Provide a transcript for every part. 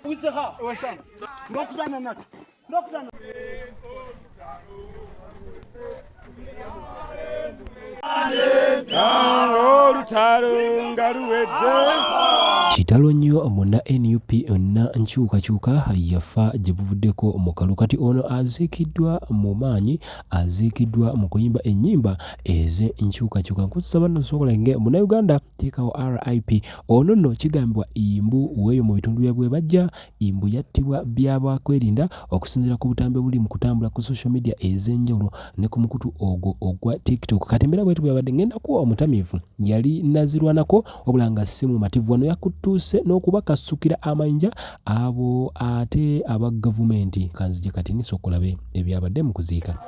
Uzeha. Wesa. Nokuzana nato. Nokuzana. Kitalo nnyo muna NUP onna nkyukakyuka yafa gye buvuddeko mu kalu kati ono aziikiddwa mu maanyi aziikiddwa mu kuyimba ennyimba ez'enkyukakyuka nkusaba nno sokolenge muna Uganda teekawo RIP ono nno kigambibwa Imbu weeyo mu bitundu bye bajja Imbu yattibwa byabwakwerinda okusinziira ku butambe buli mu kutambula ku social media ez'enjawulo ne ku mukutu ogwo ogwa TikTok kati mbera bwetu bwabadde ngenda kuwa omutamiivu yali nazirwanako wabula nga si mu mativu wano yakutuuse n'okubakasukira amayinja abo ate aba gavumenti kanzije kati nisokolabe ebyabadde mu kuziika.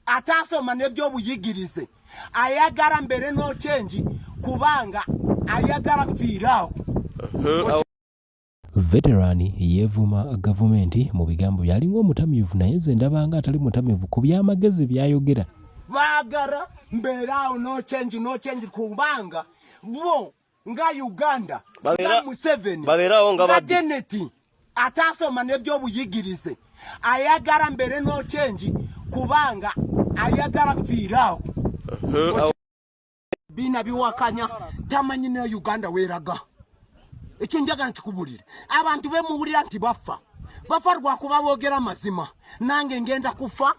Atasoma nebyo buyigirize ayagara mbere no change kubanga ayagara mfirawo. Veterani yevuma gavumenti mu bigambo byalinga omutamiivu naye nze ndabanga atali mutamiivu ku byamagezi byayogera. Bagara mberawo no change kubanga bo nga Uganda nga Museveni baberawo nga Janet atasoma nebyo buyigirize ayagara mbere no change kubanga ayagara mfirawo. Bina biwakanya tamanyi ne Uganda weraga ekyo njagala nkikubulira abantu be muwulira nti bafa rwa kuba boogera mazima nange ngenda kufa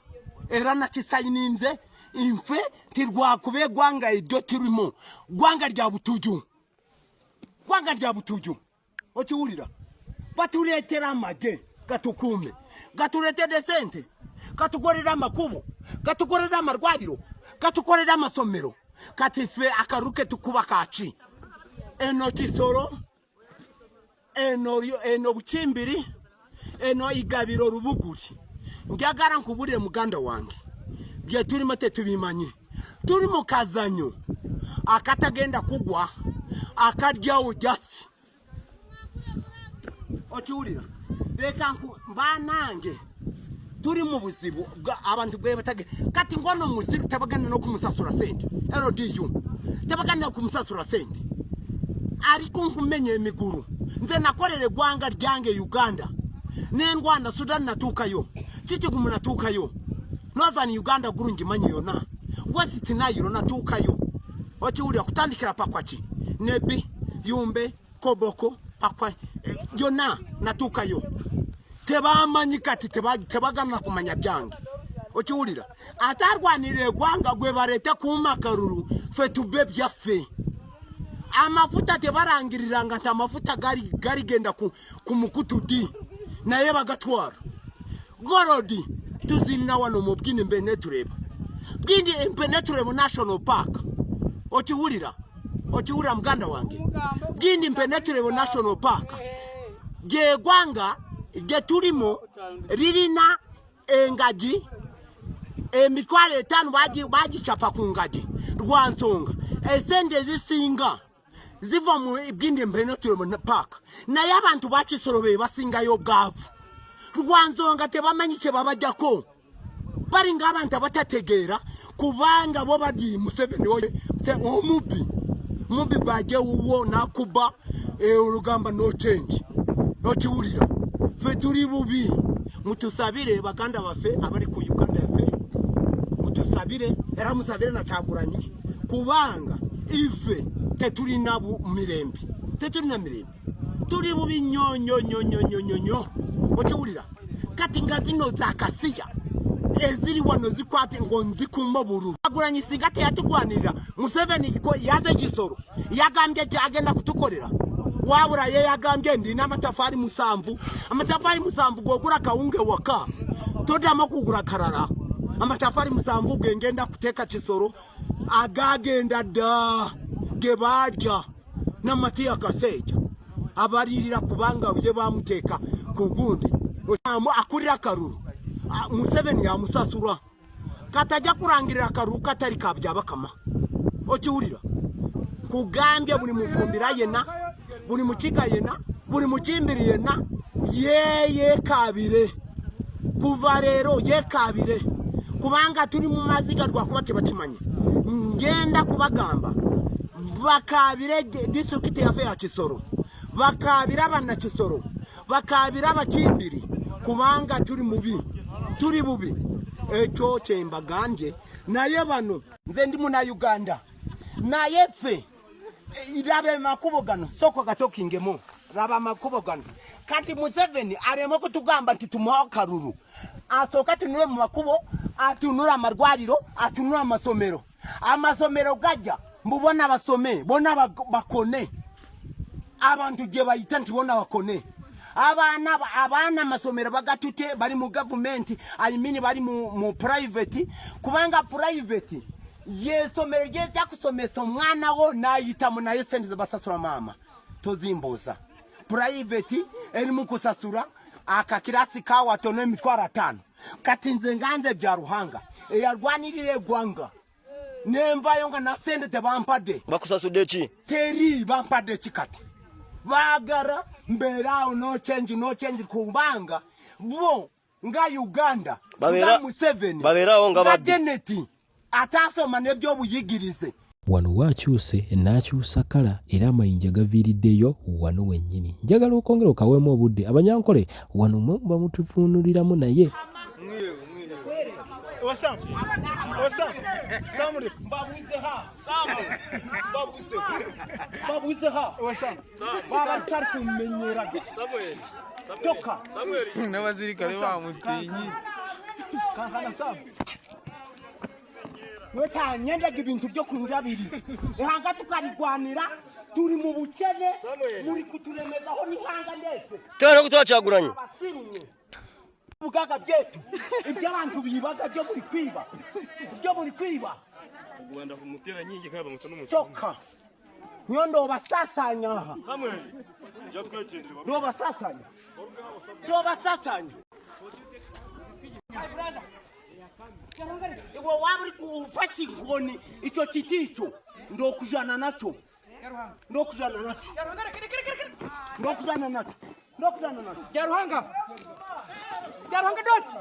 era nakisayininze infe tirwakube gwanga idyo turimo gwanga lya butuju okiwulira batuletera amage gatukume gatuletede sente katukorera amakubo katukorera amarwariro katukorera amasomero katife akaruke tukuba kaci eno kisoro eno bukimbiri eno igabiro rubuguri njagara nkubulire muganda wange bye turimo tetubimanye turi mu kazanyo akatagenda kugwa akaryawo jasi okiwulira reka mbanange turi mu buzibu abantu bwe batage kati ngono musiru tabagana no kumusasura sente LDU tabagana no kumusasura sente ariko nkumenye emiguru nze nakorere gwanga ryange Uganda n'engwanda Sudan natukayo kiti gumunatukayo Northern Uganda gurungi manyi yona West Nile natukayo okiwulira kutandikira pakwaki nebi yumbe koboko pakwa yona natukayo tebamanyi kati tebagana kumanya byange okiwulira atarwanire gwanga gwe barete kumakaruru fe tube byaffe amafuta tebarangiriranga nta amafuta gari genda ku mukutudi naye bagatwara gorodi tuzina wano mu bwini mbenetureba bwini mbenetureba National Park okiwulira muganda wange bwini mbenetureba National Park ge gwanga ge turimo ririna engaji emitwale 5 bagichapa ku ngaji rwansonga esende zisinga ziva mu bwindi mbenetureba Park naye abantu bakisorobe basinga yo gavu rwanzonga tebamanyi kye babajjako bali ng'abantu abatategeera kubanga bo bali Museveni oye omubi bajje wuwo nakuba olugamba no change nokiwulira ffe tuli bubi mutusabire baganda baffe abali ku Uganda yaffe mutusabire era musabire na Kyagulanyi kubanga ife tetulina mirembe tuli bubi nyonyo okiwulira kati nga zino zakasiya eziri wano zikwate ngo nzikumba bururu Kyagulanyi singa teyatugwanirira Museveni ko yaze Kisoro yagambye agenda kutukolera wabura ye yagambye ndina amatafari musanvu gogura kawunge waka todama kugura karara amatafari musanvu gengenda kuteka Kisoro agagenda da gebaja n'amatiya kaseja abaririra kubanga bye bamuteka kugundi akurira karuru Museveni yamusasura katajja kurangirira karuru katari kabyabakama okiwulira kugambye buli mufumbira yena buli mukiga yena buli mukimbiri yena ye kabire kuva rero ye kabire kubanga turi mu maziga rwakuba tebakimanyi ngenda kubagamba bakabire district yafe ya Kisoro bakabira abana Kisoro bakabira abakimbiri kubanga turi bubi ekyo kyembaganje naye bano nze ndi muna Uganda naye ffe irabe makubogano soko gatokingemo raba makubogano kati Museveni aremo kutugamba nti tumuha karuru asoka tunure mu makubo atunura amarwariro atunura amasomero gajja mbubona basome bona bakone abantu je bayita nti bona bakone abana amasomero bagatute bari mu government bari mu private kubanga private yesomero je cyakusomesa umwana wo nayita mu nayo sendize basasura mama tozimboza private eri mu kusasura akakirasi ka watone mitwara 5 kati nze nganze bya Ruhanga yarwanirire gwanga nemva yonga na sende te bampade bakusasude ki teri bampade kikati bagara mberao no change kubanga bo nga Uganda nga Museveni baberaho nga badde geneti atasoma nebyo buyigirize wano wakyuse n'akyusa kala era amayinja gaviiriddeyo wano wennyini njagala okwongera okaweemu obudde abanyankole wano mwe bamutuvuunuliramu naye weta nyenda gibintu byo kunjabiriza ehanga tukarigwanira turi mu bukene muri kuturemezaho nihanga ndetse tara kutwa Kyagulanyi bugaga byetu ibyabantu bibaga byo muri kwiba Rwanda kumutera nyingi kaba mutano mu toka nyondo basasanya aha Samuel je twekendera do basasanya Iwo waburi kufashi ngoni icho kiticho ndokujana nacho Jaruhanga doti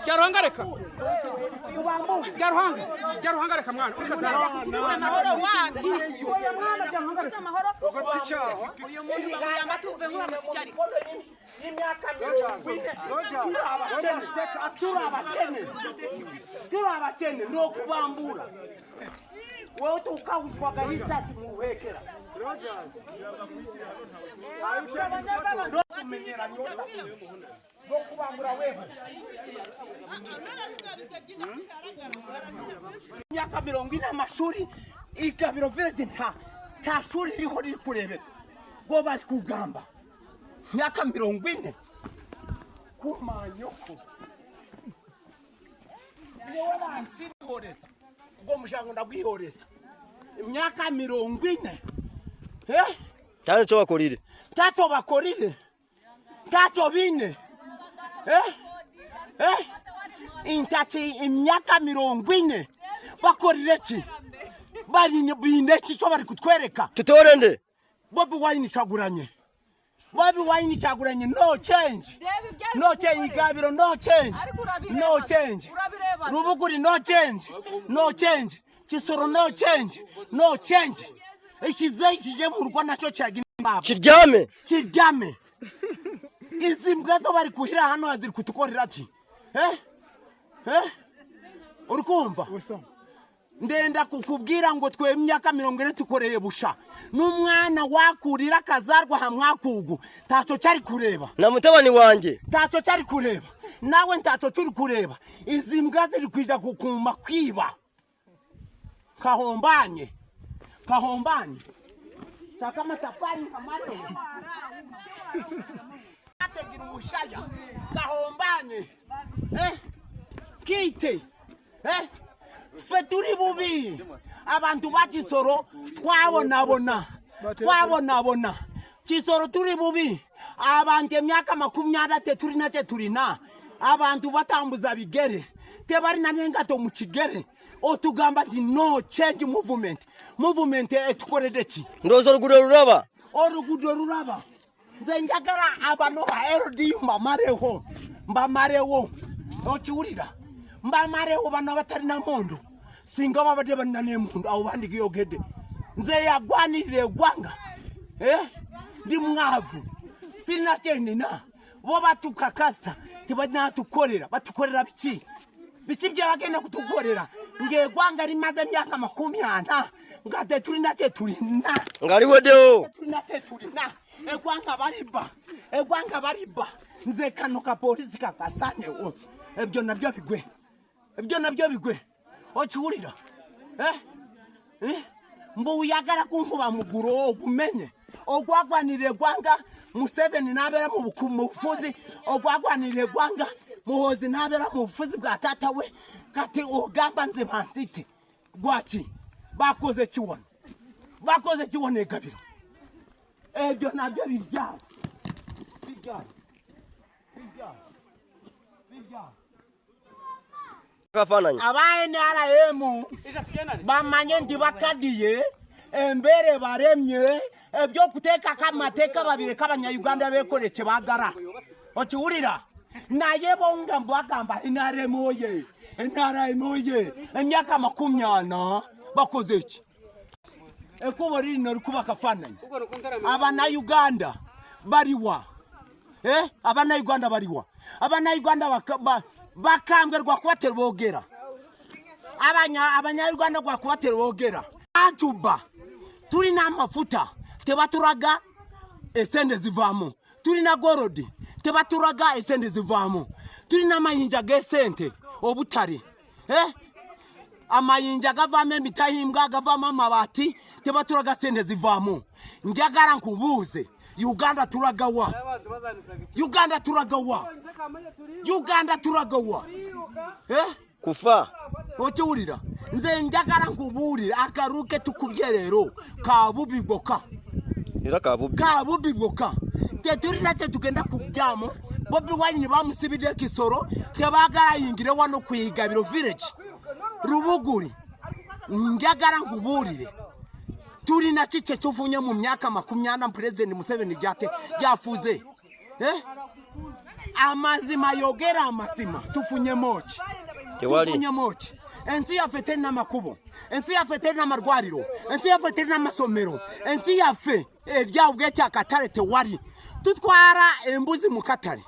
Jaruhanga reka Jaruhanga reka mwana amahoro wapi oya mwana Jaruhanga reka amahoro ugotichaho uyu muntu yamatuve nkura musikari imyaka 20 turabakene no kubambura wowe tukawushwaga hisasi muhekera kumenyera nyota no kubambura wewe imyaka 20 amashuri ikabiro village nta shuri riho riri kurebe go bari kugamba myaka 40 kumanyoko yewe bansi horeza go mushango ndagwihoreza imyaka 40 cyane cyo bakorire tacho bine intachi imyaka 40 bakorire ki bari bine ki cyo bari kutwereka tutorende Bobi Wine Kyagulanyi Bobi Wine Kyagulanyi no change. No change Gabiro no change. No change. Rubuguri no change. No change. Kisoro no change. No change. Ikize kije mu Rwanda naco cyagimba. Kiryame. Kiryame. Izi mbwa zo bari kuhira hano aziri kutukorera ati. Urukumva? Ndenda kukubwira ngo twe imyaka 40 tukoreye busha. N'umwana wakurira kazarwa hamwakugu. Taco cyari kureba. Na mutabani wanje. Taco cyari kureba. Nawe ntaco cyuri kureba. Izi mbwa ziri kwija kukumba kwiba. Kahombanye. Kahombanye. Chaka matafari kamare. Ategira umushaya. Kahombanye. Kite. Feturi bubi. Abantu bakisoro twabona. Kisoro turi bubi. Abantu emyaka 20 turi nace turina. Abantu batambuza bigere. Tebari nanengato mu kigere. Otugamba di no change movement. Movement etukorede ki. Ndozo rugudo ruraba. Orugudo ruraba. Nze njagala abano ba LD mbamarewo. Okiwulira. Mbamarewo bano batari na mondo. Singa babade banane mondo abo bandiki yogede. Nze yagwanirire gwanga. Ndi mwavu. Sina cyenina. Bo batukakasa tibana tukorera. Batukorera biki? Biki byabagenda kutukorera. Nge gwanga rimaze myaka 40 ngate turi nace turina. Ngari wedeo. Turi nace turina. Egwanga bariba. Nze kano ka polisi kakasanye wo. Ebyo nabyo bigwe. Okiwulira. Mbu uyagala kunkuba muguro ogumenye. Ogwagwanire gwanga Museveni nabera mu bufuzi. Ogwagwanire gwanga Muhozi nabera mu bufuzi bwa tata we. Kati ogamba nze bansite. Gwachi. Bakoze kiwona. Egabiro. Ebyo nabyo bijja. Kafananya. Abaye NRM bamanye ndi bakadiye embere baremye ebyo kuteka kamateka babire kabanya Uganda bekoreche bagara. Okiwulira naye bonga mbagamba NRM oye emyaka 40 bakoze ki. Ekubo rino rukuba kafananya. Abana Uganda bariwa. Abana Uganda bariwa. Abana Uganda bakambwe rwa kubatera bogera. Abanya Uganda rwa kubatera bogera. Ajuba. Turi na mafuta tebaturaga esende zivamo. Turi na gorodi tebaturaga esende zivamo. Turi na mayinja gesente obutare. Amayinja gavame mitahimbwa gavama mabati tebaturaga sende zivamo. Njagara nkubuze Uganda turagawa. Kufa. Okiwulira. Nze njagara nkubuulira akaruke tukubyerero kabubiboka. Era kabubiboka. Teturi nace tugenda kubyamo. Bobi Wine bamusibide kisoro tebagara yingire wano kwigabiro village. Rubuguri. Njagara nkubuulire. Turi na chiche tufunye mu myaka 40 President Museveni yafuze. Amazima yogera amazima tufunye mochi. Tufunye mochi. Ensi yafete na makubo. Ensi yafete na marwariro. Ensi yafete na masomero. Ensi yafe ebyawuge cyakatare tewari. Tutwara embuzi mu Katare.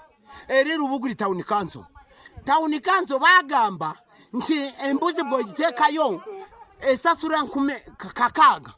Eri Rubuguri town council. Town council bagamba nti embuzi bwo gitekayo esasura nkume kakaga.